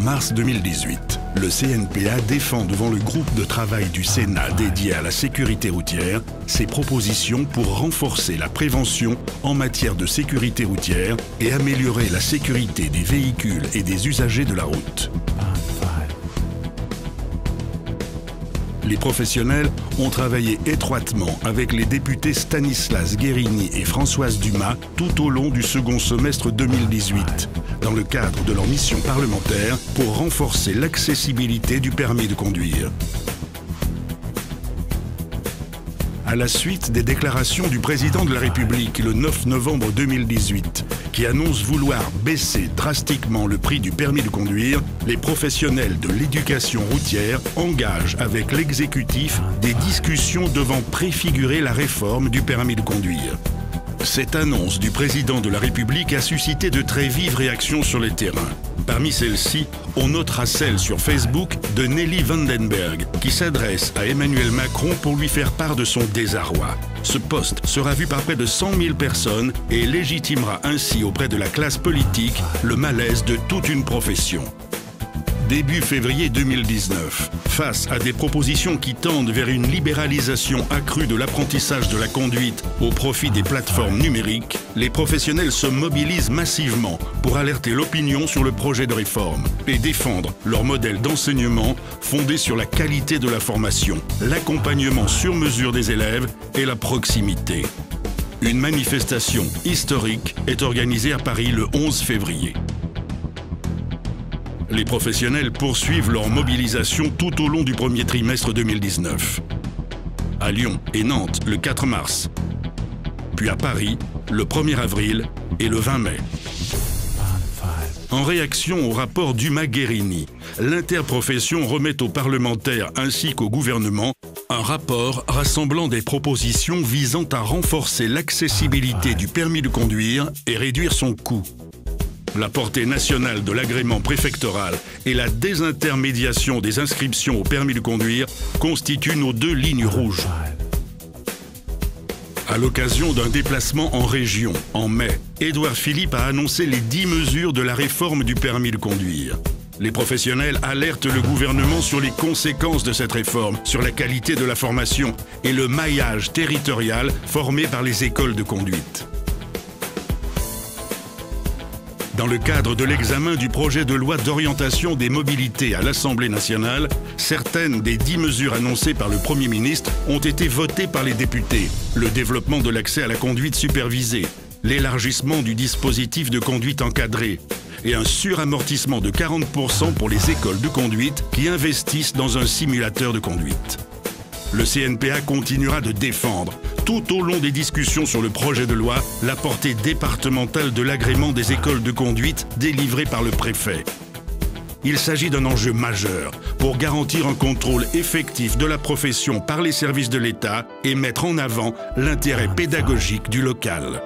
mars 2018, le CNPA défend devant le groupe de travail du Sénat dédié à la sécurité routière ses propositions pour renforcer la prévention en matière de sécurité routière et améliorer la sécurité des véhicules et des usagers de la route. Les professionnels ont travaillé étroitement avec les députés Stanislas Guerini et Françoise Dumas tout au long du second semestre 2018, dans le cadre de leur mission parlementaire pour renforcer l'accessibilité du permis de conduire. À la suite des déclarations du président de la République le 9 novembre 2018, qui annonce vouloir baisser drastiquement le prix du permis de conduire, les professionnels de l'éducation routière engagent avec l'exécutif des discussions devant préfigurer la réforme du permis de conduire. Cette annonce du président de la République a suscité de très vives réactions sur les terrains. Parmi celles-ci, on notera celle sur Facebook de Nelly Vandenberg, qui s'adresse à Emmanuel Macron pour lui faire part de son désarroi. Ce post sera vu par près de 100 000 personnes et légitimera ainsi auprès de la classe politique le malaise de toute une profession. Début février 2019, face à des propositions qui tendent vers une libéralisation accrue de l'apprentissage de la conduite au profit des plateformes numériques, les professionnels se mobilisent massivement pour alerter l'opinion sur le projet de réforme et défendre leur modèle d'enseignement fondé sur la qualité de la formation, l'accompagnement sur mesure des élèves et la proximité. Une manifestation historique est organisée à Paris le 11 février. Les professionnels poursuivent leur mobilisation tout au long du premier trimestre 2019. À Lyon et Nantes le 4 mars, puis à Paris le 1er avril et le 20 mai. En réaction au rapport Dumas-Guerini, l'interprofession remet aux parlementaires ainsi qu'au gouvernement un rapport rassemblant des propositions visant à renforcer l'accessibilité du permis de conduire et réduire son coût. La portée nationale de l'agrément préfectoral et la désintermédiation des inscriptions au permis de conduire constituent nos deux lignes rouges. À l'occasion d'un déplacement en région, en mai, Édouard Philippe a annoncé les 10 mesures de la réforme du permis de conduire. Les professionnels alertent le gouvernement sur les conséquences de cette réforme, sur la qualité de la formation et le maillage territorial formé par les écoles de conduite. Dans le cadre de l'examen du projet de loi d'orientation des mobilités à l'Assemblée nationale, certaines des 10 mesures annoncées par le Premier ministre ont été votées par les députés. Le développement de l'accès à la conduite supervisée, l'élargissement du dispositif de conduite encadrée et un suramortissement de 40% pour les écoles de conduite qui investissent dans un simulateur de conduite. Le CNPA continuera de défendre, tout au long des discussions sur le projet de loi, la portée départementale de l'agrément des écoles de conduite délivrées par le préfet. Il s'agit d'un enjeu majeur pour garantir un contrôle effectif de la profession par les services de l'État et mettre en avant l'intérêt pédagogique du local.